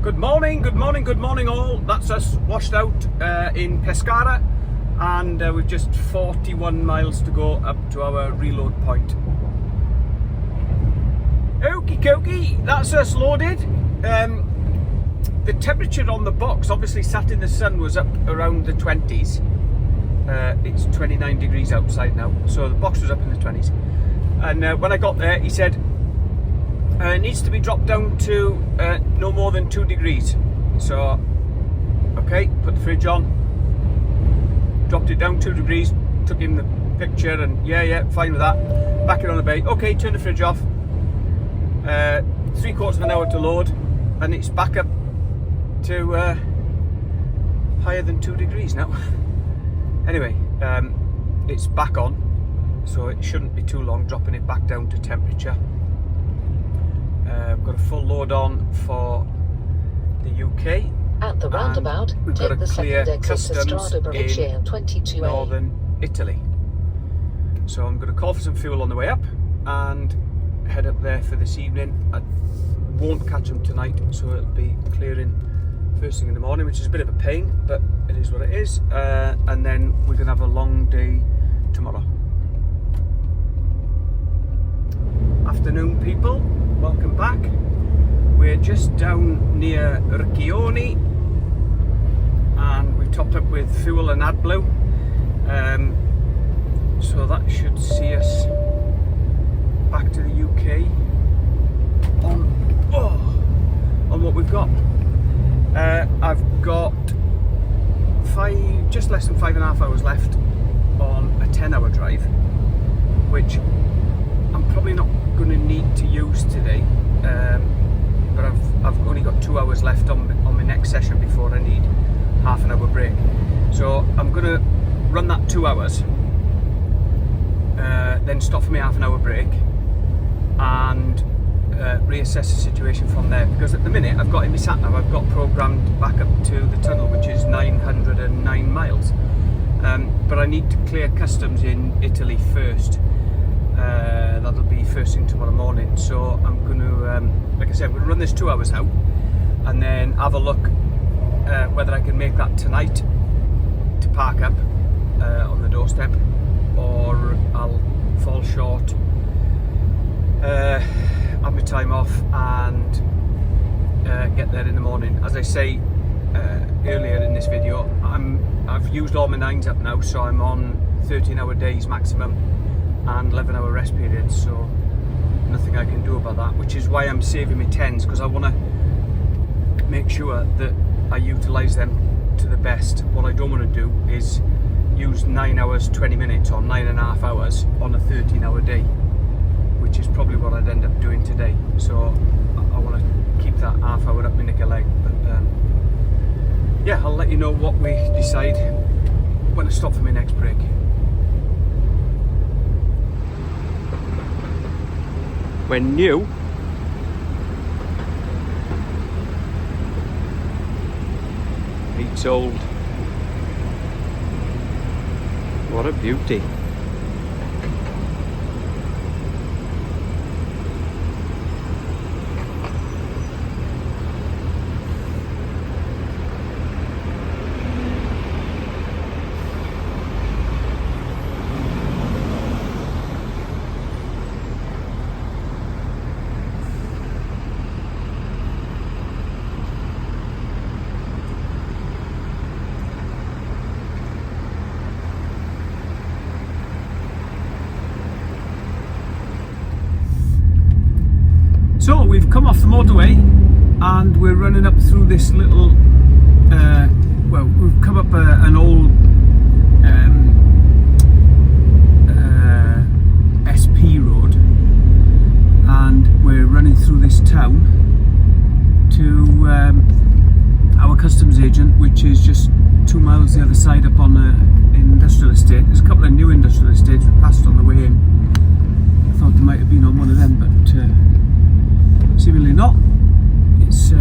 Good morning, good morning, good morning all. That's us washed out in Pescara, and we've just 41 miles to go up to our reload point. Okie dokie, that's us loaded. The temperature on the box, obviously sat in the sun, was up around the 20s. It's 29 degrees outside now, so the box was up in the 20s. And when I got there, he said, it needs to be dropped down to no more than 2 degrees. So, okay, put the fridge on, dropped it down 2 degrees, took him the picture, and yeah, fine with that. Back it on the bay. Okay, turn the fridge off. 3/4 of an hour to load, and it's back up to higher than 2 degrees now. Anyway, it's back on, so it shouldn't be too long dropping it back down to temperature. We've got a full load on for the UK. At the roundabout, we've got take to the clear second exit to customs Strada Baricia in 22A. northern Italy. So I'm going to call for some fuel on the way up and head up there for this evening. I won't catch them tonight, so it'll be clearing first thing in the morning, which is a bit of a pain, but it is what it is. And then we're going to have a long day tomorrow. Afternoon, people. Welcome back. We're just down near Riccione, and we've topped up with fuel and AdBlue. So that should see us back to the UK on what we've got. I've got just less than 5.5 hours left on a 10-hour drive, which I'm probably not going to need to use today, but I've only got 2 hours left on my next session before I need half an hour break. So I'm going to run that 2 hours, then stop for my half an hour break, and reassess the situation from there. Because at the minute I've got in my sat nav, I've got programmed back up to the tunnel, which is 909 miles. But I need to clear customs in Italy first. That'll be first thing tomorrow morning. So I'm going to, like I said, we'll run this 2 hours out, and then have a look whether I can make that tonight to park up on the doorstep, or I'll fall short, have my time off, and get there in the morning. As I say earlier in this video, I've used all my 9s up now, so I'm on 13-hour days maximum and 11-hour rest periods, so nothing I can do about that, which is why I'm saving my 10s, because I want to make sure that I utilise them to the best. What I don't want to do is use 9 hours 20 minutes or 9.5 hours on a 13-hour day, which is probably what I'd end up doing today. So I want to keep that half hour up my nick of leg. But yeah, I'll let you know what we decide when I stop for my next break. When new, it's old. What a beauty. So we've come off the motorway and we're running up through this little, well, we've come up an old SP road, and we're running through this town to our customs agent, which is just 2 miles the other side up on an industrial estate. There's a couple of new industrial estates we passed on the way in. I thought they might have been on one of them, but seemingly not. It's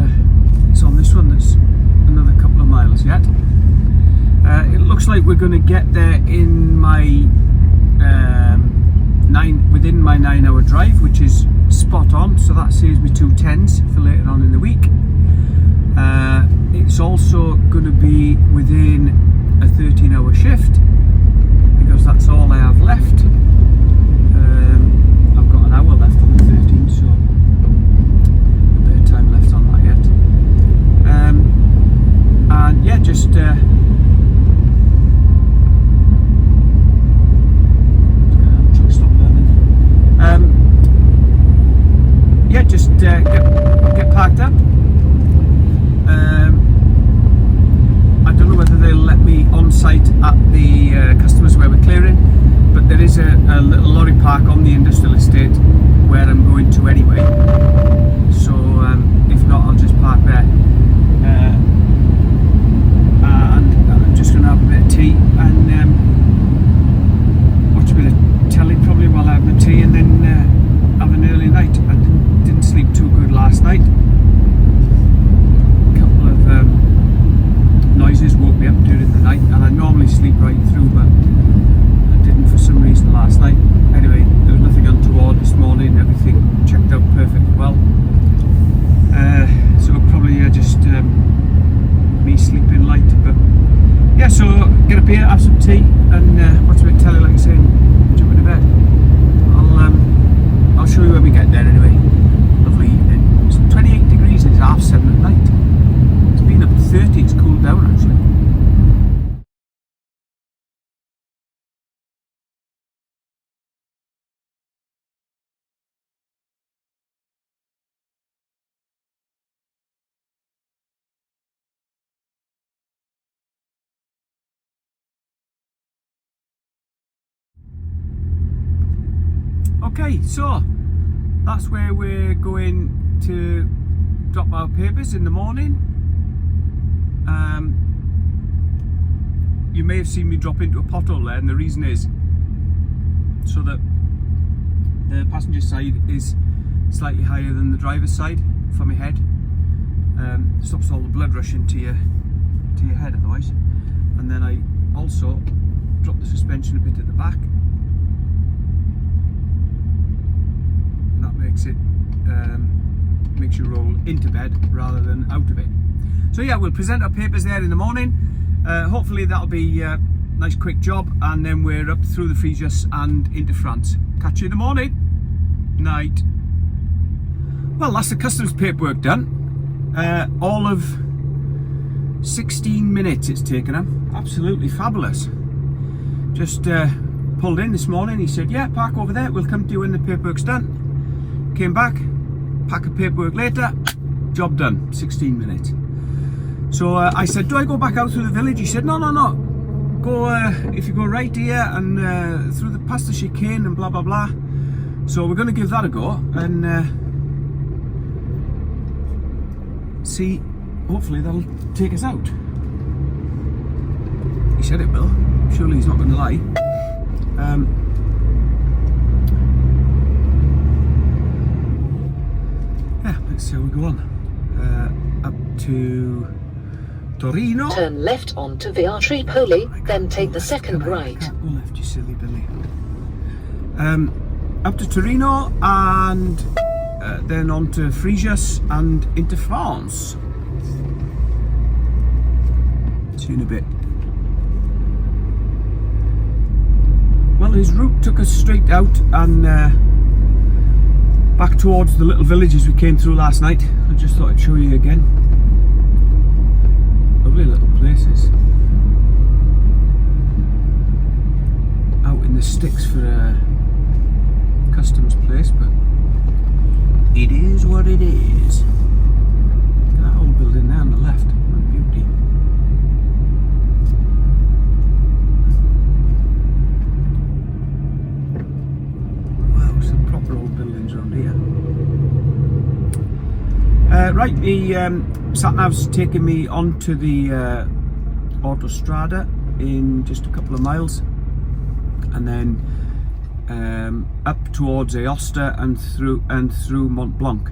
on this one. That's another couple of miles yet. It looks like we're going to get there in my within my 9-hour drive, which is spot on. So that saves me 2 10s for later on in the week. it's also going to be within a 13-hour shift, because that's all I have left. I've got an hour left on the 13, so a bit of time left on that yet. And yeah, just yeah, just get parked up. I don't know whether they'll let me on site at the customers where we're clearing, but there is a little lorry park on the industrial estate where I'm going to anyway. So if not, I'll just park there. And I'm just going to have a bit of tea and watch a bit of telly probably while I have my tea, and then have an early night. I didn't sleep too good last night. A couple of noises woke me up during the night, and I normally sleep right through, but I didn't for some reason last night. Anyway, there was nothing untoward this morning, everything checked out perfectly well. So probably just me sleeping light, but yeah, so get up here, have some tea, and watch a bit of telly like I say, and jump into bed. I'll show you when we get there anyway. Lovely evening. It's 28 degrees and it's 7:30 at night. It's been up to 30, it's cooled down actually. Okay, so that's where we're going to drop our papers in the morning. You may have seen me drop into a pothole there, and the reason is so that the passenger side is slightly higher than the driver's side for my head. Stops all the blood rushing to your head otherwise. And then I also drop the suspension a bit at the back. That makes it makes you roll into bed rather than out of it. So yeah, we'll present our papers there in the morning. Hopefully that'll be a nice quick job, and then we're up through the Frejus and into France. Catch you in the morning. Night. Well, that's the customs paperwork done. All of 16 minutes it's taken him. Absolutely fabulous. Just pulled in this morning. He said, yeah, park over there, we'll come to you when the paperwork's done. Came back, pack of paperwork later, job done, 16 minutes. So I said, do I go back out through the village? He said, no. Go, if you go right here and through the past the chicane and blah, blah, blah. So we're going to give that a go and see, hopefully that'll take us out. He said it will, surely he's not going to lie. Let's see how we go on. Up to Torino. Turn left onto Via Tripoli, then take the second right. Can't go left, you silly Billy. Up to Torino, and then on to Frejus and into France. See you in a bit. Well, his route took us straight out and back towards the little villages we came through last night. I just thought I'd show you again. Lovely little places. Out in the sticks for a customs place, but it is what it is. Look at that old building there on the left. What a beauty. Wow, some proper old buildings around here. Right, the sat-nav's taking me onto the autostrada in just a couple of miles, and then up towards Aosta and through Mont Blanc.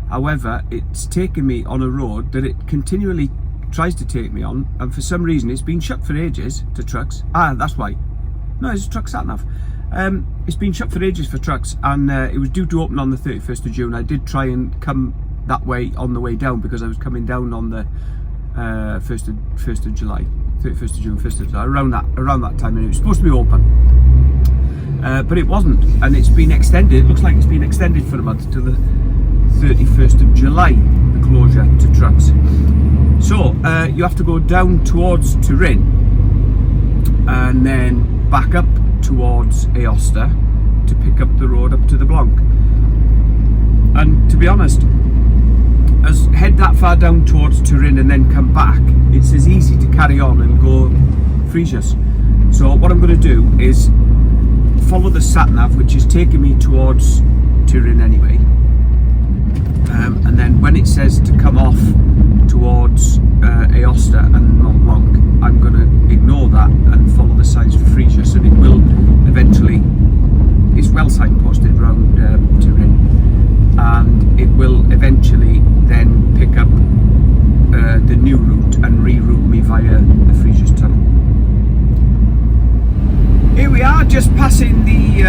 However, it's taken me on a road that it continually tries to take me on, and for some reason it's been shut for ages to trucks. That's why. No, it's a truck sat-nav. It's been shut for ages for trucks, and it was due to open on the 31st of June. I did try and come that way on the way down because I was coming down on the 1st of July, 31st of June, 1st of July, around that time, and it was supposed to be open, but it wasn't, and it's been extended. It looks like it's been extended for a month to the 31st of July, the closure to trucks. So you have to go down towards Turin and then back up towards Aosta to pick up the road up to the Blanc. And to be honest, as head that far down towards Turin and then come back, it's as easy to carry on and go Frejus. So what I'm going to do is follow the sat-nav, which is taking me towards Turin anyway, and then when it says to come off towards Aosta and Mont Blanc, I'm going to ignore that and follow the signs for Frejus, and it will eventually, it's well signposted around Turin, and it will eventually then pick up the new route and reroute me via the Frejus tunnel. Here we are, just passing the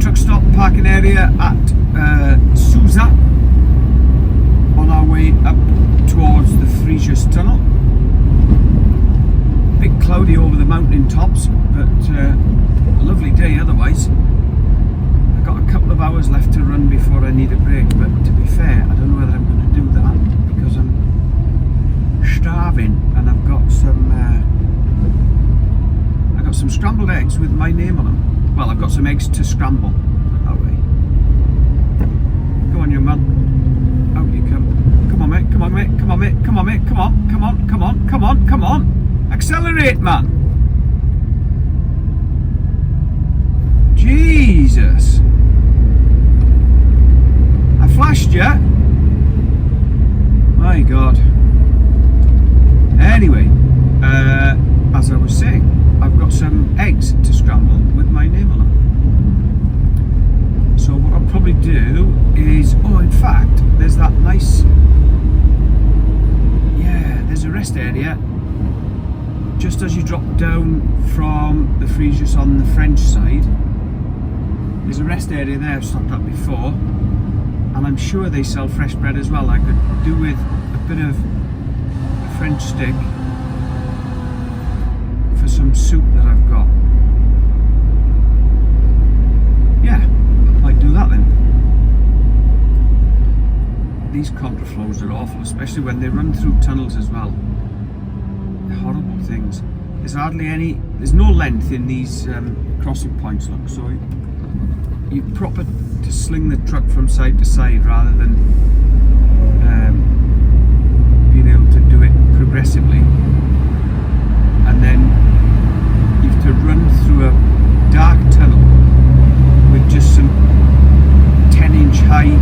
truck stop parking area at Susa, on our way up towards the Frejus tunnel. Bit cloudy over the mountain tops, but a lovely day otherwise. I've got a couple of hours left to run before I need a break, but to be fair, I don't know whether I'm going to do that because I'm starving, and I've got some scrambled eggs with my name on them. Well, I've got some eggs to scramble that way. Go on, young man. Out you come. Come on, mate. Come on, mate. Come on, mate. Come on, mate. Come on. Come on. Come on. Come on. Come on. Accelerate, man. Jesus. I flashed you. My God. Anyway, as I was saying, I've got some eggs to scramble with my name on them. So what I'll probably do is, oh, in fact, there's that nice, yeah, there's a rest area just as you drop down from the Frejus on the French side. There's a rest area there I've stopped at before, and I'm sure they sell fresh bread as well. I could do with a bit of a French stick for some soup that I've got. Yeah, I might do that then. These contraflows are awful, especially when they run through tunnels as well. They're horrible things. There's hardly any, there's no length in these crossing points, look, so you proper to sling the truck from side to side rather than being able to do it progressively. And then you have to run through a dark tunnel with just some 10-inch high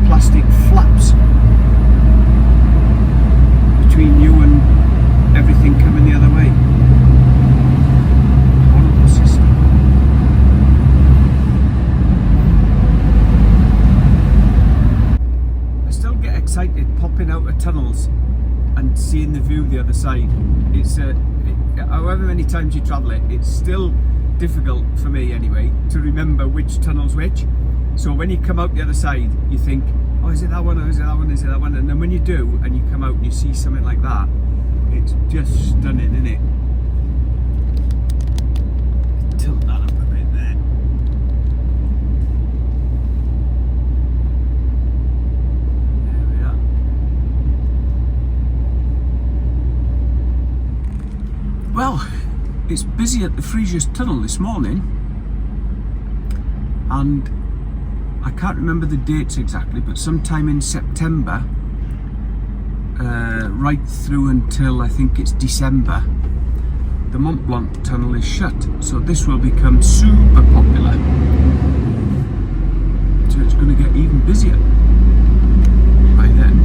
plastic flaps between you and everything coming the other way. Horrible system. I still get excited popping out of tunnels and seeing the view the other side. It's however many times you travel it, it's still difficult for me anyway to remember which tunnel's which. So when you come out the other side, you think, oh, is it that one, or is it that one, is it that one? And then when you do, and you come out and you see something like that, it's just stunning, isn't it? Tilt that up a bit there. There we are. Well, it's busy at the Frejus tunnel this morning, and I can't remember the dates exactly, but sometime in September, right through until I think it's December, the Mont Blanc tunnel is shut, so this will become super popular. So it's going to get even busier by then.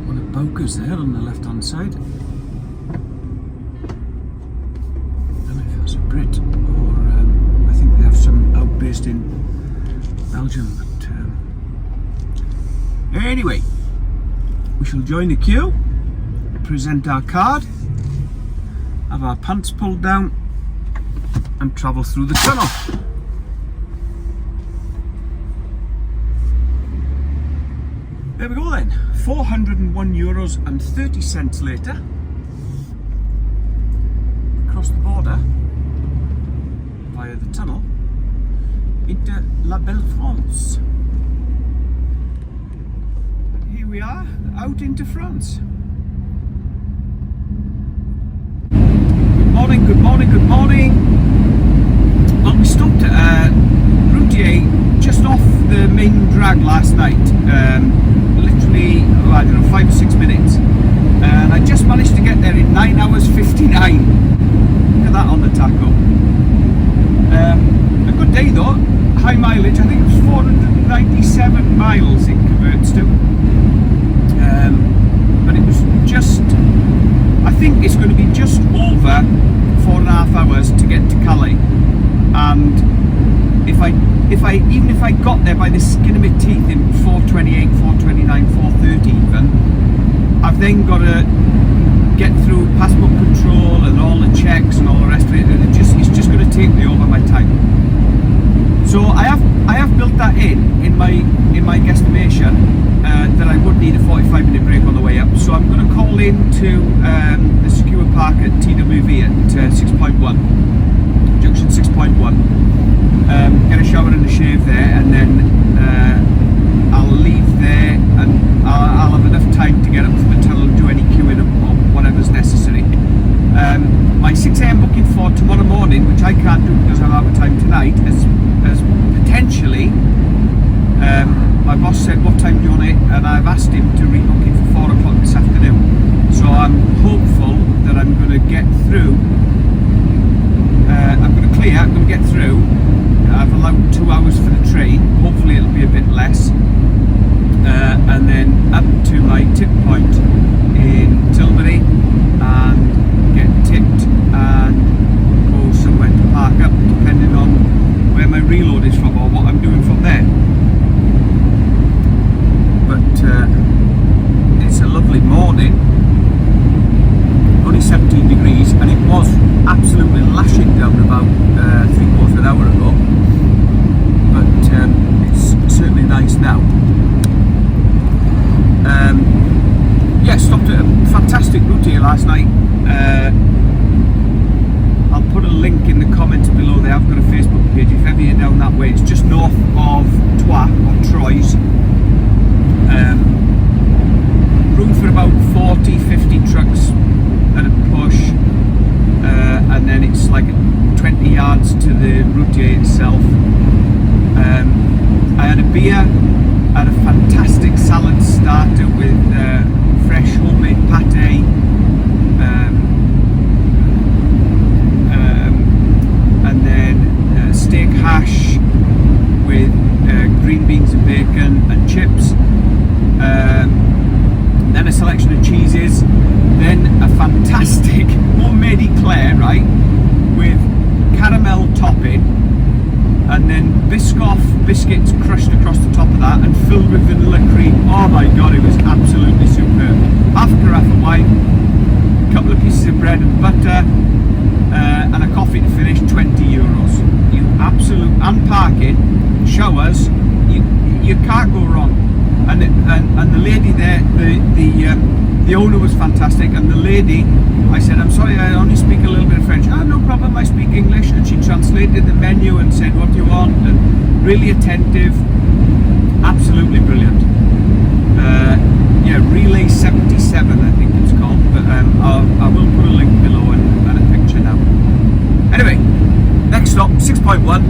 One of Boca's there on the left hand side. Brit, or I think they have some out based in Belgium, but anyway, we shall join the queue, present our card, have our pants pulled down and travel through the tunnel. There we go then, €401.30 later. Across the border via the tunnel into La Belle France. Here we are, out into France. Good morning, good morning, good morning. Well, we stopped at Routier just off the main drag last night. Literally, I don't know, 5 or 6 minutes. And I just managed to get there in 9 hours 59. Look at that on the tacho. A good day though, high mileage. I think it was 497 miles it converts to. But it was just, I think it's going to be just over 4.5 hours to get to Calais. And even if I got there by the skin of my teeth in 4:28, 4:29, 4:30 even, I've then got to get through passport control and all the checks and all the rest of it, and it's just going to take me over my time. So I have built that in my guesstimation that I would need a 45-minute break on the way up. So I'm going to call in to the secure park at TWV at 6.1, junction 6.1. Get a shower and a shave there, and then I'll leave there, and I'll have enough time to get up to the tunnel and do any queuing or whatever's necessary. My 6 AM booking for tomorrow morning, which I can't do because I'm out of time tonight, as potentially my boss said, what time do you want it? And I've asked him to rebook it for 4 o'clock this afternoon. So I'm hopeful that I'm going to get through. I'm going to clear, I'm going to get through. I've allowed 2 hours for the train. Hopefully it'll be a bit less. And then up to my tip point in Tilbury and get tipped and go somewhere to park up, depending on where my reload is from or what I'm doing from there. But it's a lovely morning, only 17 degrees, and it was absolutely lashing down about 3/4 of an hour ago, but it's certainly nice now. Yeah, stopped at a fantastic route here last night. I'll put a link in the comments below. They have got a Facebook page if ever you're down that way. It's just north of Troyes or Troyes. Room for about 40-50 trucks at a push, and then it's like 20 yards to the routier itself. I had a beer, had a fantastic salad starter with fresh homemade pate, and then steak hash with green beans and bacon and chips, then a selection of cheeses, then a fantastic homemade eclair, right, with caramel topping, and then Biscoff biscuits crushed across the top of that and filled with vanilla cream. Oh my god, it was absolutely superb. Half a carafe of wine, a couple of pieces of bread and butter, and a coffee to finish, €20. You absolute, and parking, showers, you can't go wrong. And the lady there, the owner was fantastic, and the lady, I said, I'm sorry, I only speak a little bit of French. Oh, no problem, I speak English. And she translated the menu and said, what do you want? And really attentive, absolutely brilliant. Yeah, Relay 77, I think it's called, but I will put a link below and a picture now. Anyway, next stop, 6.1,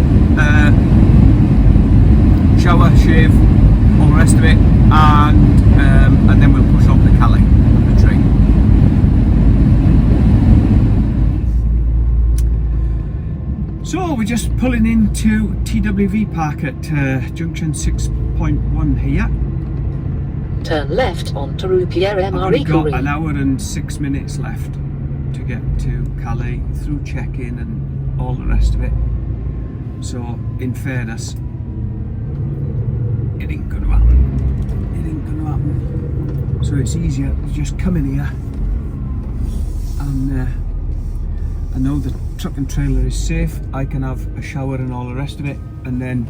shower, shave, all the rest of it, and then we'll push on to Calais on the train. So we're just pulling into TWV Park at junction 6.1 here. Turn left onto Rue Pierre I've only got Emerick. an hour and 6 minutes left to get to Calais through check-in and all the rest of it. So in fairness, it ain't gonna happen. It ain't gonna happen. So it's easier to just come in here and I know the truck and trailer is safe. I can have a shower and all the rest of it, and then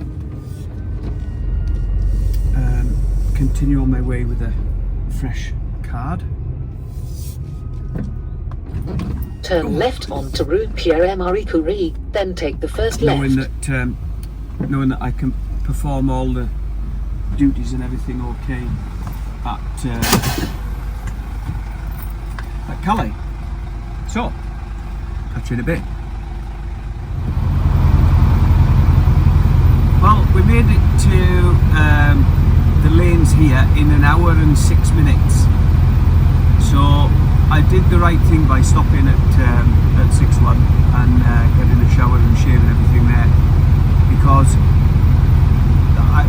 continue on my way with a fresh card. Turn left onto Rue Pierre-Marie Curie, then take the first Knowing left. that I can perform all the duties and everything okay at Calais. So, catch you in a bit. Well, we made it to the lanes here in 1 hour and 6 minutes. So I did the right thing by stopping at 6-1 and getting a shower and shaving everything there, because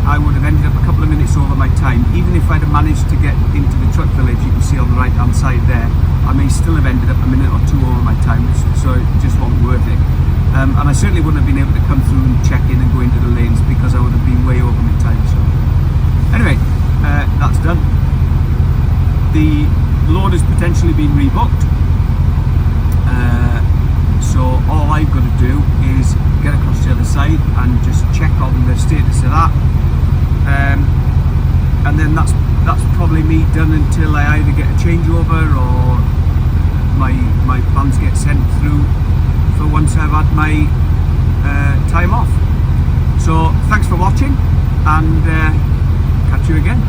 I would have ended up a couple of minutes over my time. Even if I'd have managed to get into the truck village, you can see on the right hand side there, I may still have ended up a minute or two over my time, so it just wasn't worth it. And I certainly wouldn't have been able to come through and check in and go into the lanes, because I would have been way over my time. So anyway, that's done. The load has potentially been rebooked, so all I've got to do is get across the other side and just check on the status of that, and then that's probably me done until I either get a changeover or my plans get sent through for once I've had my time off. So thanks for watching, and catch you again.